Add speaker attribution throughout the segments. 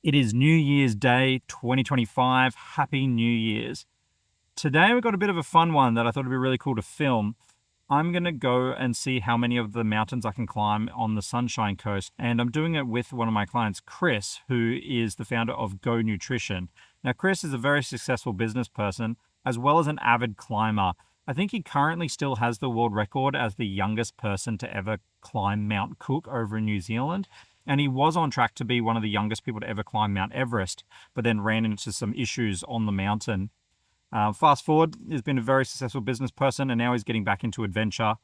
Speaker 1: It is New Year's Day 2025. Happy New Year's. Today we've got a bit of a fun one that I thought would be really cool to film. I'm going to go and see how many of the mountains I can climb on the Sunshine Coast. And I'm doing it with one of my clients, Chris, who is the founder of Go Nutrition. Now, Chris is a very successful business person as well as an avid climber. I think he currently still has the world record as the youngest person to ever climb Mount Cook over in New Zealand. And he was on track to be one of the youngest people to ever climb Mount Everest, but then ran into some issues on the mountain. Fast forward, he's been a very successful business person, and now he's getting back into adventure.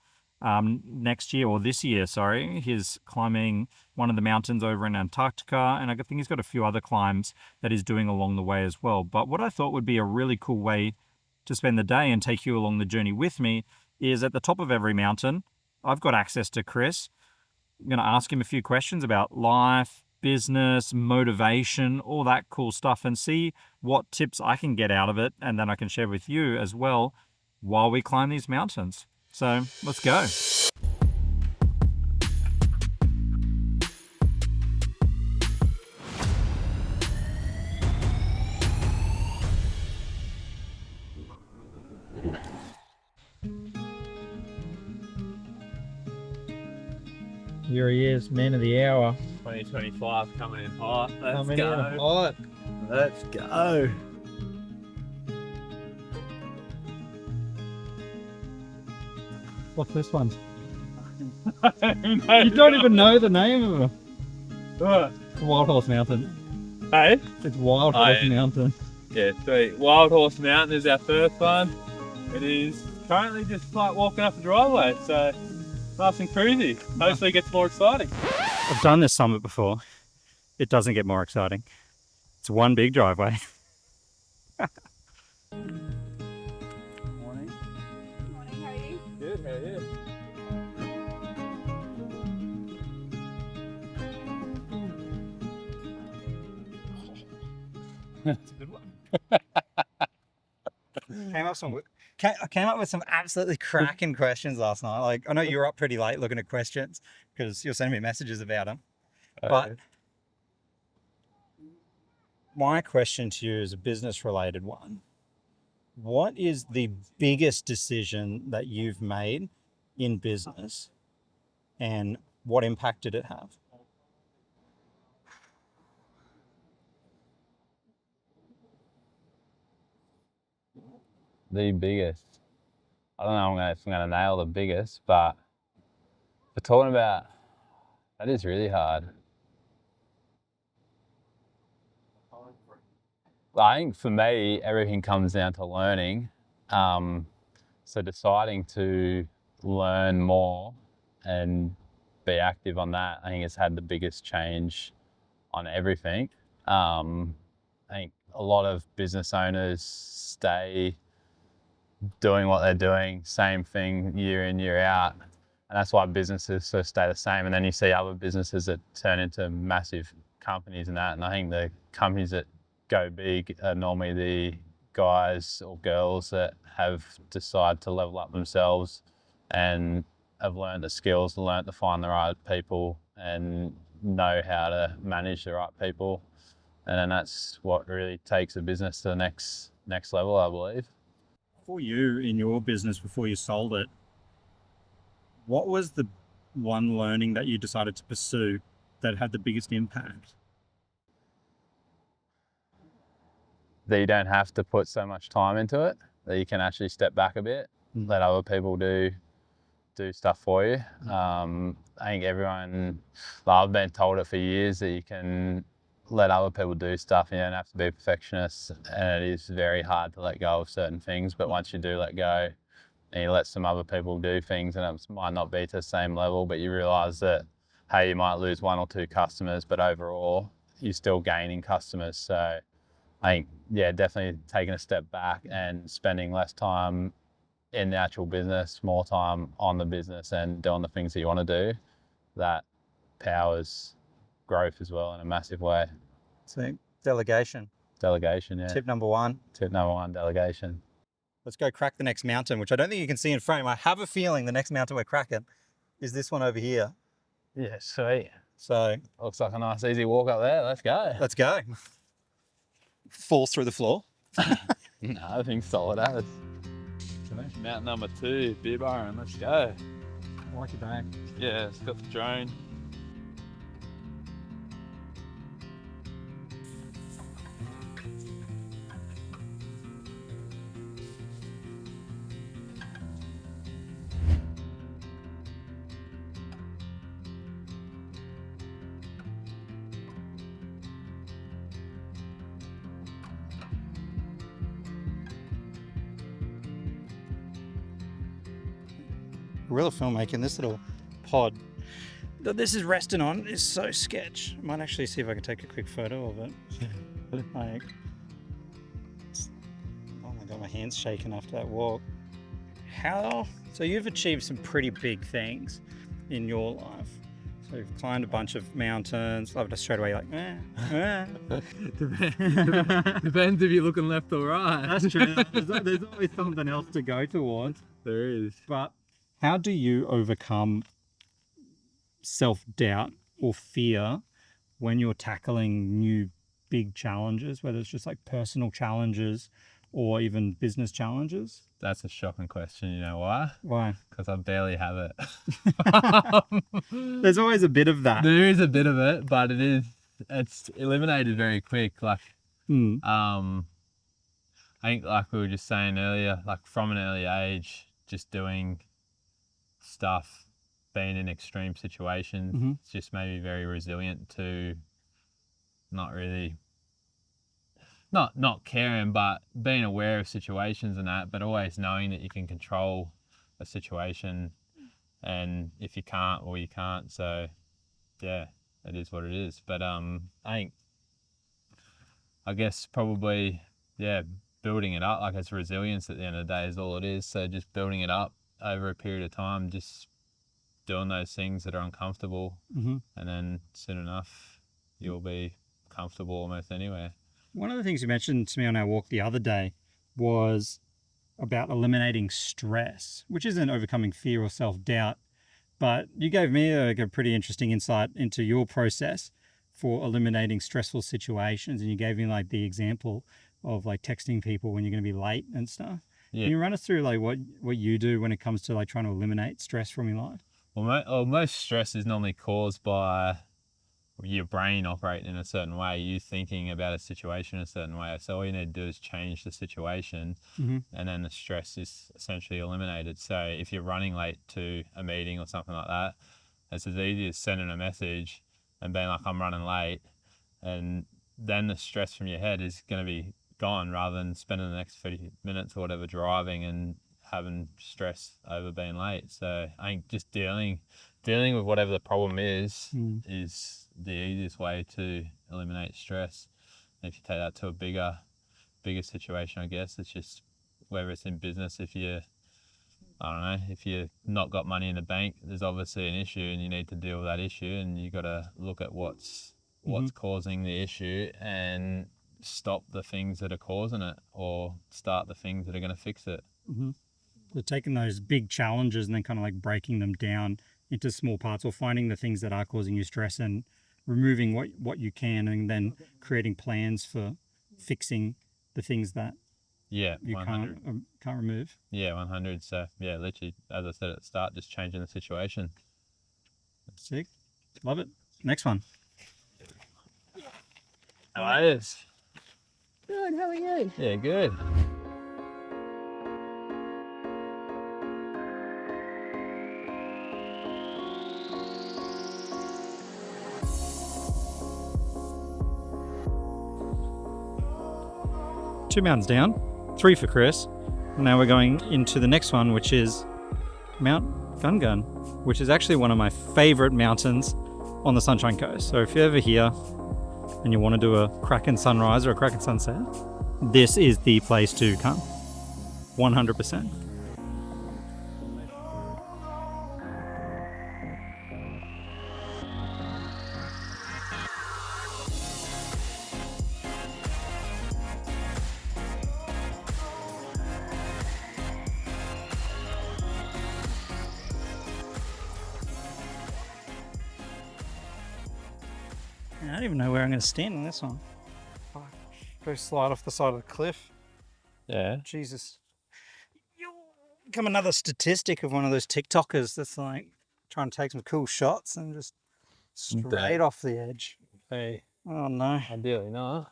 Speaker 1: Next year, or this year, sorry, he's climbing one of the mountains over in Antarctica, and I think he's got a few other climbs that he's doing along the way as well. But what I thought would be a really cool way to spend the day and take you along the journey with me is at the top of every mountain, I've got access to Chris. I'm going to ask him a few questions about life, business, motivation, all that cool stuff, and see what tips I can get out of it, and then I can share with you as well while we climb these mountains. So let's go. Here he is, man of the hour.
Speaker 2: 2025 coming in hot. Let's
Speaker 1: Coming
Speaker 2: go.
Speaker 1: in hot.
Speaker 2: Let's go.
Speaker 1: What's this one?
Speaker 2: You
Speaker 1: You don't even know the name of it.
Speaker 2: What?
Speaker 1: Wild Horse Mountain.
Speaker 2: Hey?
Speaker 1: It's Wild Horse
Speaker 2: yeah.
Speaker 1: Mountain.
Speaker 2: Yeah, sweet. Wild Horse Mountain is our first one. It is currently just like walking up a driveway, so nice and cruisy. Hopefully it gets more exciting.
Speaker 1: I've done this summit before. It doesn't get more exciting. It's one big driveway.
Speaker 2: Morning.
Speaker 3: Morning, how are you?
Speaker 2: Good, how are you? That's a good one.
Speaker 4: I came up with some absolutely cracking questions last night. Like, I know you were up pretty late looking at questions because you're sending me messages about them. But my question to you is a business related one. What is the biggest decision that you've made in business and what impact did it have?
Speaker 5: The biggest. I don't know if I'm gonna nail the biggest, but we're talking about that is really hard. I think for me, everything comes down to learning. So deciding to learn more and be active on that, I think has had the biggest change on everything. I think a lot of business owners stay doing what they're doing, same thing year in, year out. And that's why businesses sort of stay the same. And then you see other businesses that turn into massive companies and that. And I think the companies that go big are normally the guys or girls that have decided to level up themselves and have learned the skills, learned to find the right people and know how to manage the right people. And then that's what really takes a business to the next level, I believe.
Speaker 1: For you in your business before you sold it, what was the one learning that you decided to pursue that had the biggest impact?
Speaker 5: That you don't have to put so much time into it, that you can actually step back a bit, let other people do stuff for you. I think everyone, I've been told it for years that you can let other people do stuff and you don't have to be a perfectionist, and it is very hard to let go of certain things, but once you do let go and you let some other people do things and it might not be to the same level, but you realise that, hey, you might lose one or two customers, but overall you're still gaining customers. So I think, yeah, definitely taking a step back and spending less time in the actual business, more time on the business and doing the things that you want to do, that powers growth as well in a massive way.
Speaker 4: So, delegation.
Speaker 5: Delegation, yeah.
Speaker 4: Tip number one.
Speaker 5: Tip number one, delegation.
Speaker 4: Let's go crack the next mountain, which I don't think you can see in frame. I have a feeling the next mountain we're cracking is this one over here.
Speaker 2: Yeah, sweet.
Speaker 4: So
Speaker 5: Looks like a nice easy walk up there. Let's go.
Speaker 4: let's go. Falls through the floor.
Speaker 5: No, I think solid as. Mountain number 2, Beer Byron. Let's go.
Speaker 4: I like your bag.
Speaker 5: Yeah, it's got the drone.
Speaker 4: Guerrilla filmmaking, this little pod that this is resting on is so sketch. I might actually see if I can take a quick photo of it. Like, oh my god, my hand's shaking after that walk. So you've achieved some pretty big things in your life. So you've climbed a bunch of mountains. Loved it straight away, like,
Speaker 2: Depends if you're looking left or right.
Speaker 4: That's true. There's always something else to go towards.
Speaker 2: There is.
Speaker 4: But how do you overcome self-doubt or fear when you're tackling new big challenges, whether it's just like personal challenges or even business challenges?
Speaker 5: That's a shocking question. You know why?
Speaker 4: Why?
Speaker 5: Because I barely have it.
Speaker 4: There's always a bit of that.
Speaker 5: There is a bit of it, but it's eliminated very quick. Like,
Speaker 4: Mm.
Speaker 5: I think like we were just saying earlier, like from an early age, just doing stuff, being in extreme situations,
Speaker 4: Mhm.
Speaker 5: it's just made me very resilient to not really, not caring, but being aware of situations and that, but always knowing that you can control a situation, and if you can't, well, you can't. So yeah, it is what it is. But I guess probably, yeah, building it up, like it's resilience at the end of the day is all it is. So just building it up over a period of time, just doing those things that are uncomfortable,
Speaker 4: Mhm.
Speaker 5: and then soon enough you'll be comfortable almost anywhere.
Speaker 4: One of the things you mentioned to me on our walk the other day was about eliminating stress, which isn't overcoming fear or self-doubt, but you gave me a pretty interesting insight into your process for eliminating stressful situations, and you gave me like the example of like texting people when you're going to be late and stuff.
Speaker 5: Yeah.
Speaker 4: Can you run us through like what you do when it comes to like trying to eliminate stress from your life?
Speaker 5: Well, most stress is normally caused by your brain operating in a certain way, you thinking about a situation a certain way. So all you need to do is change the situation,
Speaker 4: Mhm.
Speaker 5: and then the stress is essentially eliminated. So if you're running late to a meeting or something like that, it's as easy as sending a message and being like, I'm running late, and then the stress from your head is going to be gone, rather than spending the next 30 minutes or whatever driving and having stress over being late. So I think just dealing with whatever the problem is the easiest way to eliminate stress. And if you take that to a bigger situation, I guess it's just whether it's in business, if you've not got money in the bank, there's obviously an issue and you need to deal with that issue, and you got to look at what's causing the issue and stop the things that are causing it, or start the things that are going to fix it.
Speaker 4: Mm-hmm. So taking those big challenges and then kind of like breaking them down into small parts, or finding the things that are causing you stress and removing what you can, and then creating plans for fixing the things that
Speaker 5: Yeah,
Speaker 4: you
Speaker 5: 100.
Speaker 4: can't remove.
Speaker 5: Yeah, 100. So yeah, literally, as I said at the start, just changing the situation.
Speaker 4: Sick. Love it. Next one.
Speaker 5: How are you?
Speaker 3: Good, how are you?
Speaker 5: Yeah, good.
Speaker 4: Two mountains down, 3 for Chris. Now we're going into the next one, which is Mount Gungun, which is actually one of my favorite mountains on the Sunshine Coast. So if you're ever here and you want to do a cracking sunrise or a cracking sunset, this is the place to come. 100%. I don't even know where I'm going to stand on this one. Go slide off the side of the cliff.
Speaker 5: Yeah.
Speaker 4: Jesus. You'll become another statistic of one of those TikTokers that's like trying to take some cool shots and just straight off the edge.
Speaker 5: Hey,
Speaker 4: Oh no.
Speaker 5: ideally not.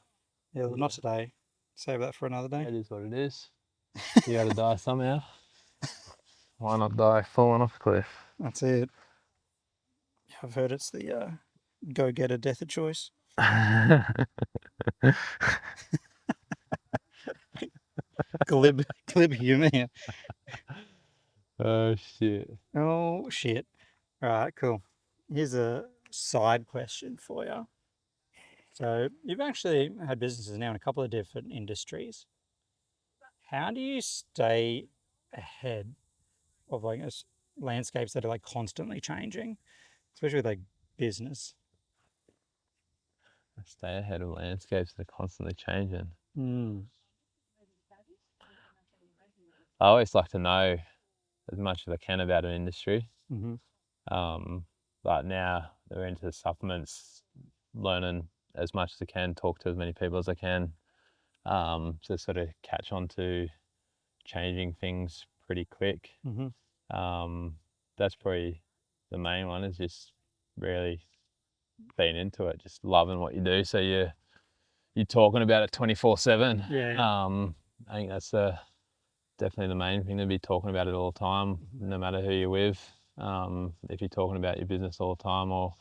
Speaker 4: Yeah, well, not today. Save that for another day.
Speaker 5: It is what it is. You got to die somehow. Why not die falling off a cliff?
Speaker 4: That's it. I've heard it's the go-getter death of choice. glib humour here.
Speaker 5: Oh shit.
Speaker 4: Oh shit. All right, cool. Here's a side question for you. So you've actually had businesses now in a couple of different industries. How do you stay ahead of like landscapes that are like constantly changing, especially with like business?
Speaker 5: Stay ahead of landscapes that are constantly changing. I always like to know as much as I can about an industry.
Speaker 4: Mm-hmm.
Speaker 5: But now they're into supplements, learning as much as I can, talk to as many people as I can, to sort of catch on to changing things pretty quick.
Speaker 4: Mm-hmm.
Speaker 5: That's probably the main one, is just really being into it, just loving what you do. So you're talking about it 24/7.
Speaker 4: Yeah.
Speaker 5: I think that's definitely the main thing, to be talking about it all the time, no matter who you're with. If you're talking about your business all the time or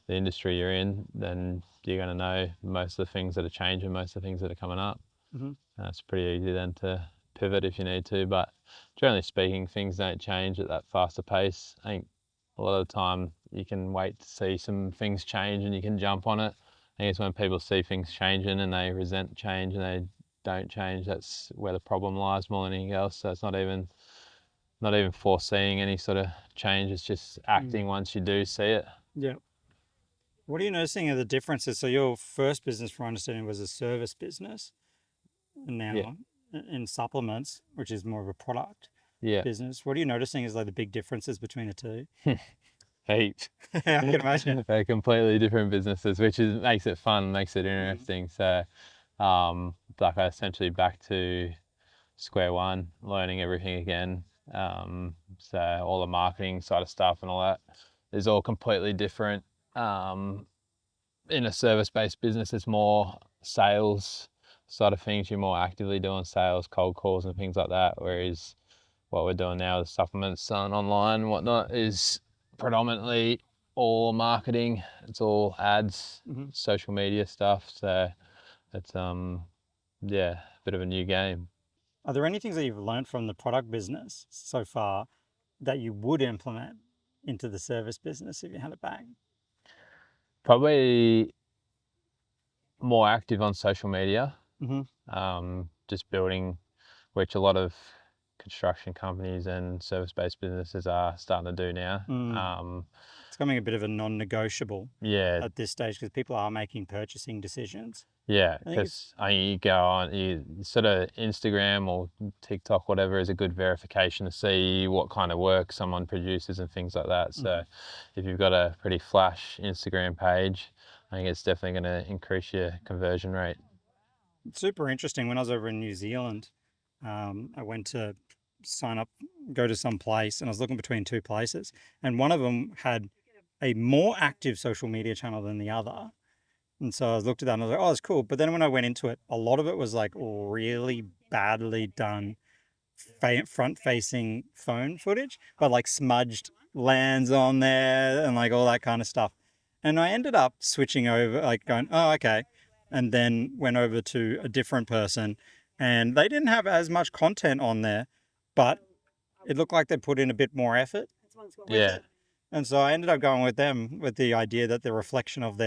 Speaker 5: the industry you're in, then you're going to know most of the things that are changing, most of the things that are coming up.
Speaker 4: Mm-hmm.
Speaker 5: It's pretty easy then to pivot if you need to, but generally speaking, things don't change at that faster pace. I think a lot of the time you can wait to see some things change and you can jump on it. I think it's when people see things changing and they resent change and they don't change, that's where the problem lies more than anything else. So it's not even foreseeing any sort of change, it's just acting once you do see it.
Speaker 4: Yeah. What are you noticing are the differences? So your first business, for understanding, was a service business, and now in supplements, which is more of a product business. What are you noticing is like the big differences between the two?
Speaker 5: Heaps.
Speaker 4: I can imagine.
Speaker 5: They're completely different businesses, which makes it fun, makes it interesting. So, like I essentially back to square one, learning everything again. So all the marketing side of stuff and all that is all completely different. In a service-based business, it's more sales side of things. You're more actively doing sales, cold calls and things like that. Whereas what we're doing now with supplements and online and whatnot is predominantly all marketing. It's all ads, social media stuff. So it's a bit of a new game.
Speaker 4: Are there any things that you've learned from the product business so far that you would implement into the service business if you had it back?
Speaker 5: Probably more active on social media. Just building, which a lot of construction companies and service-based businesses are starting to do now.
Speaker 4: It's becoming a bit of a non-negotiable
Speaker 5: Yeah,
Speaker 4: at this stage because people are making purchasing decisions.
Speaker 5: yeah,
Speaker 4: I think
Speaker 5: because you go on, you sort of Instagram or TikTok, whatever, is a good verification to see what kind of work someone produces and things like that. So if you've got a pretty flash Instagram page, I think it's definitely going to increase your conversion rate.
Speaker 4: It's super interesting. When I was over in New Zealand, I went to sign up, go to some place, and I was looking between two places, and one of them had a more active social media channel than the other. And so I looked at that and I was like, oh, that's cool. But then when I went into it, a lot of it was like really badly done front-facing phone footage, but like smudged lands on there and like all that kind of stuff. And I ended up switching over, like going, oh, okay. And then went over to a different person and they didn't have as much content on there, but it looked like they put in a bit more effort.
Speaker 5: Yeah.
Speaker 4: And so I ended up going with them with the idea that it's a reflection of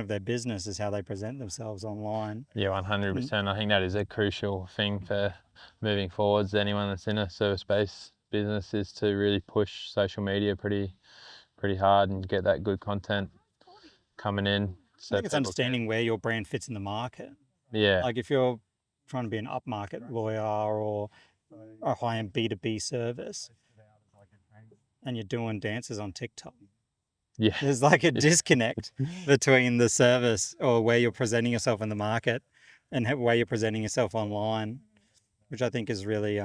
Speaker 4: their business is how they present themselves online.
Speaker 5: Yeah, 100%. I think that is a crucial thing for moving forwards. Anyone that's in a service-based business is to really push social media pretty hard and get that good content coming in.
Speaker 4: So I think it's understanding where your brand fits in the market.
Speaker 5: Yeah.
Speaker 4: Like if you're trying to be an upmarket lawyer or a high-end B2B service and you're doing dances on TikTok,
Speaker 5: Yeah.
Speaker 4: There's like a disconnect between the service or where you're presenting yourself in the market and where you're presenting yourself online, which I think is really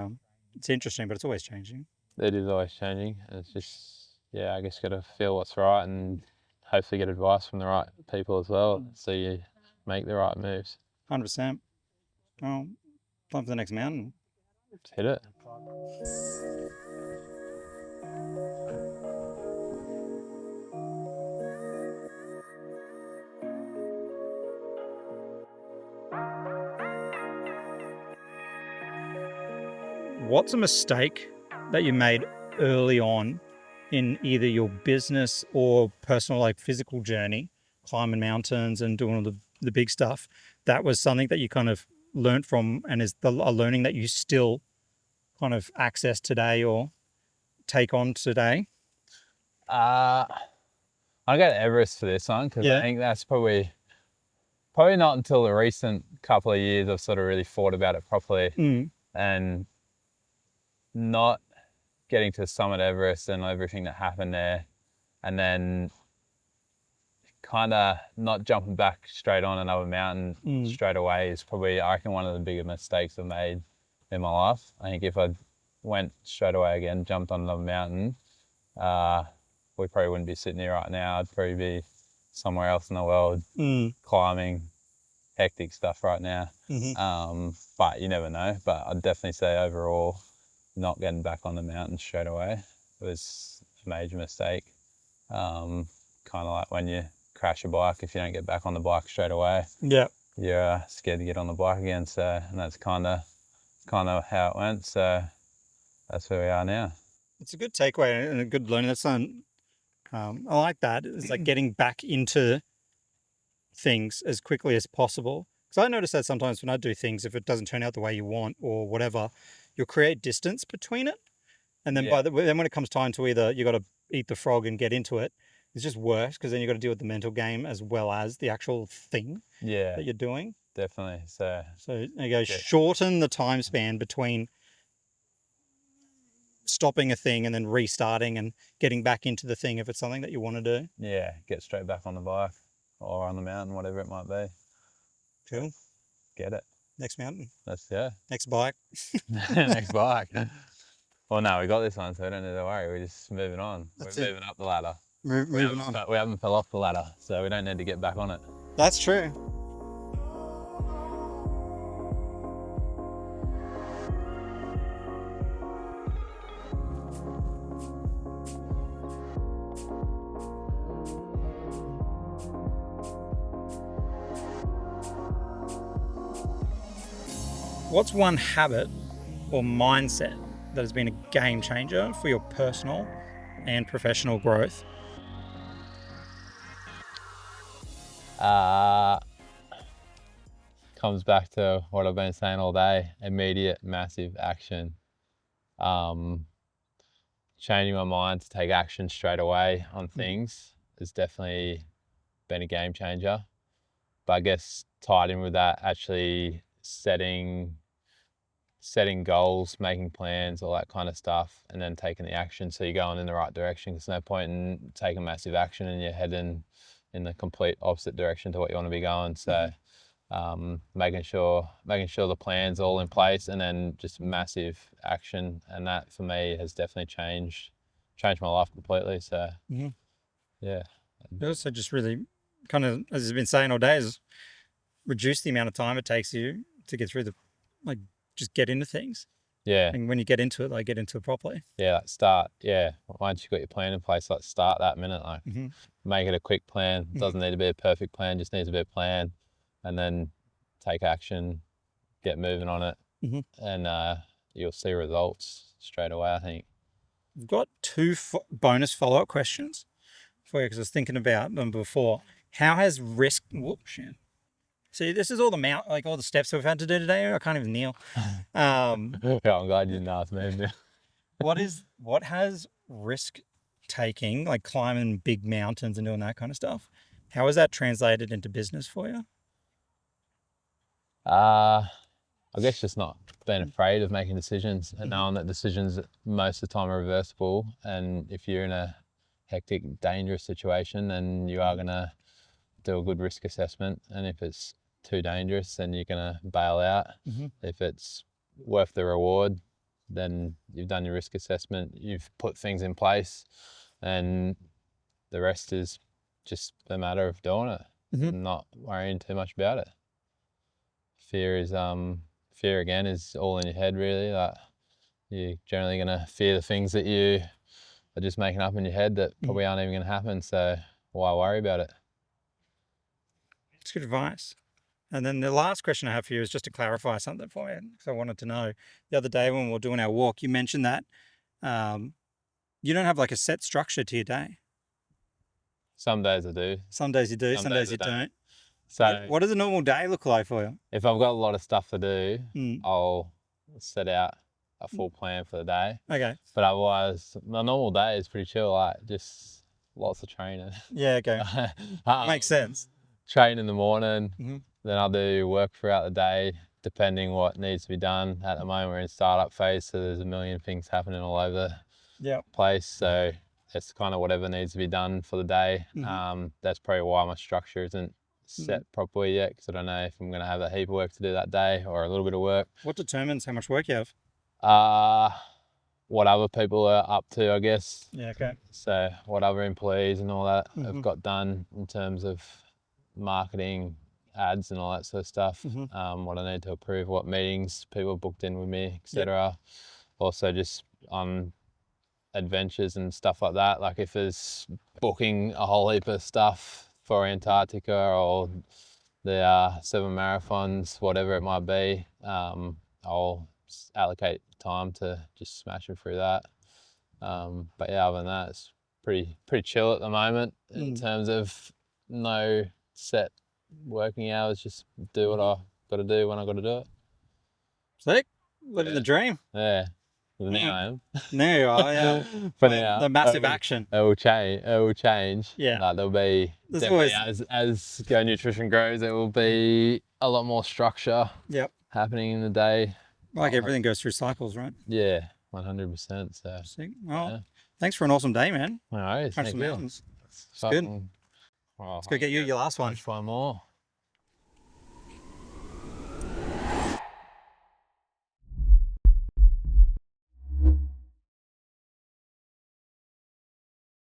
Speaker 4: it's interesting, but it's always changing.
Speaker 5: It is always changing. And it's just, yeah, I guess you got to feel what's right and hopefully get advice from the right people as well, so you make the right moves.
Speaker 4: 100%. Well, time for the next mountain.
Speaker 5: Just hit it.
Speaker 4: What's a mistake that you made early on in either your business or personal, like physical journey, climbing mountains and doing all the big stuff? That was something that you kind of learned from, and is a learning that you still kind of access today or take on today?
Speaker 5: I go to Everest for this one because
Speaker 4: Yeah.
Speaker 5: I think that's probably not until the recent couple of years I've sort of really thought about it properly.
Speaker 4: Mm.
Speaker 5: And not getting to summit Everest and everything that happened there, and then kind of not jumping back straight on another mountain straight away is probably, I reckon, one of the bigger mistakes I've made in my life. I think if I went straight away again, jumped on another mountain, we probably wouldn't be sitting here right now. I'd probably be somewhere else in the world climbing hectic stuff right now. But you never know. But I'd definitely say overall, not getting back on the mountain straight away was a major mistake. Kind of like when you crash a bike, if you don't get back on the bike straight away,
Speaker 4: Yeah.
Speaker 5: you're scared to get on the bike again. So, and that's kind of how it went. So that's where we are now.
Speaker 4: It's a good takeaway and a good learning. That's I like that. It's like getting back into things as quickly as possible. Because I notice that sometimes when I do things, if it doesn't turn out the way you want or whatever, you'll create distance between it. And then then when it comes time to either you got to eat the frog and get into it, it's just worse because then you got to deal with the mental game as well as the actual thing that you're doing.
Speaker 5: Definitely. So
Speaker 4: there you go. Shorten the time span between stopping a thing and then restarting and getting back into the thing if it's something that you want to do.
Speaker 5: Yeah, get straight back on the bike or on the mountain, whatever it might be.
Speaker 4: Cool.
Speaker 5: Get it.
Speaker 4: Next mountain.
Speaker 5: Next
Speaker 4: bike.
Speaker 5: Next bike. Well, no, we got this one, so we don't need to worry. We're just moving on. We're moving up the ladder.
Speaker 4: Moving on.
Speaker 5: We haven't fell off the ladder, so we don't need to get back on it.
Speaker 4: That's true. What's one habit or mindset that has been a game changer for your personal and professional growth?
Speaker 5: Comes back to what I've been saying all day: immediate, massive action. Changing my mind to take action straight away on things has definitely been a game changer. But I guess tied in with that, actually setting goals, making plans, all that kind of stuff, and then taking the action so you're going in the right direction. There's no point in taking massive action and you're heading in the complete opposite direction to what you want to be going. So making sure the plan's all in place and then just massive action, and that for me has definitely changed my life completely. So yeah.
Speaker 4: It also just really kind of, as you've been saying all day, is reduce the amount of time it takes you to get through just get into things.
Speaker 5: Yeah.
Speaker 4: And when you get into it, get into it properly.
Speaker 5: Yeah, start. Yeah. Once you've got your plan in place, start that minute. Make it a quick plan. Doesn't need to be a perfect plan, just needs to be a plan. And then take action, get moving on it, and you'll see results straight away, I think.
Speaker 4: I've got two bonus follow-up questions for you because I was thinking about them before. How has risk... Whoops, shit. See, this is all all the steps we've had to do today. I can't even kneel.
Speaker 5: Yeah, I'm glad you didn't ask me.
Speaker 4: What has risk taking, like climbing big mountains and doing that kind of stuff, how has that translated into business for you?
Speaker 5: I guess just not being afraid of making decisions and knowing that decisions most of the time are reversible. And if you're in a hectic, dangerous situation, then you are going to do a good risk assessment. And if it's too dangerous, then you're going to bail out. If it's worth the reward, then you've done your risk assessment, you've put things in place, and the rest is just a matter of doing it, and not worrying too much about it. Fear again is all in your head, really. Like, you're generally going to fear the things that you are just making up in your head that probably aren't even going to happen. So why worry about it?
Speaker 4: It's good advice. And then the last question I have for you is just to clarify something for you, because I wanted to know. The other day when we were doing our walk, you mentioned that you don't have like a set structure to your day.
Speaker 5: Some days I do.
Speaker 4: Some days you do, some days
Speaker 5: I
Speaker 4: you don't.
Speaker 5: So
Speaker 4: What does a normal day look like for you?
Speaker 5: if I've got a lot of stuff to do,
Speaker 4: Mm.
Speaker 5: I'll set out a full plan for the day.
Speaker 4: Okay.
Speaker 5: But otherwise, my normal day is pretty chill, like just lots of training.
Speaker 4: Yeah, okay. Makes sense.
Speaker 5: Train in the morning,
Speaker 4: Mhm.
Speaker 5: then I'll do work throughout the day, depending what needs to be done. At the moment, we're in startup phase, so there's a million things happening all over the
Speaker 4: Yeah.
Speaker 5: place. So it's kind of whatever needs to be done for the day. That's probably why my structure isn't set properly yet, because I don't know if I'm going to have a heap of work to do that day or a little bit of work.
Speaker 4: What determines how much work you have?
Speaker 5: What other people are up to, I guess.
Speaker 4: Yeah, okay.
Speaker 5: So what other employees and all that have got done in terms of marketing, ads and all that sort of stuff. What I need to approve, what meetings people booked in with me, etc. Also just on adventures and stuff like that. Like if there's booking a whole heap of stuff for Antarctica or the 7 marathons, whatever it might be, I'll allocate time to just smash it through that. But yeah, other than that, it's pretty chill at the moment in terms of no set working hours. Just do what I got to do when I got to do it.
Speaker 4: Sick. Living the dream.
Speaker 5: Yeah. Well, now I am.
Speaker 4: There you are, yeah.
Speaker 5: For now.
Speaker 4: The massive action.
Speaker 5: It will change. It will change.
Speaker 4: Yeah.
Speaker 5: Like, there'll be
Speaker 4: There's
Speaker 5: definitely,
Speaker 4: always-
Speaker 5: as Go Nutrition grows, there will be a lot more structure
Speaker 4: Yep.
Speaker 5: happening in the day.
Speaker 4: Like everything goes through cycles, right?
Speaker 5: Yeah, 100%. So
Speaker 4: Sick. Well,
Speaker 5: Yeah.
Speaker 4: thanks for an awesome day, man.
Speaker 5: no worries.
Speaker 4: Crunch
Speaker 5: Thank
Speaker 4: some
Speaker 5: you.
Speaker 4: mountains.
Speaker 5: It's
Speaker 4: good.
Speaker 5: fucking- Well,
Speaker 4: Let's go get you your last one.
Speaker 5: Let's find more.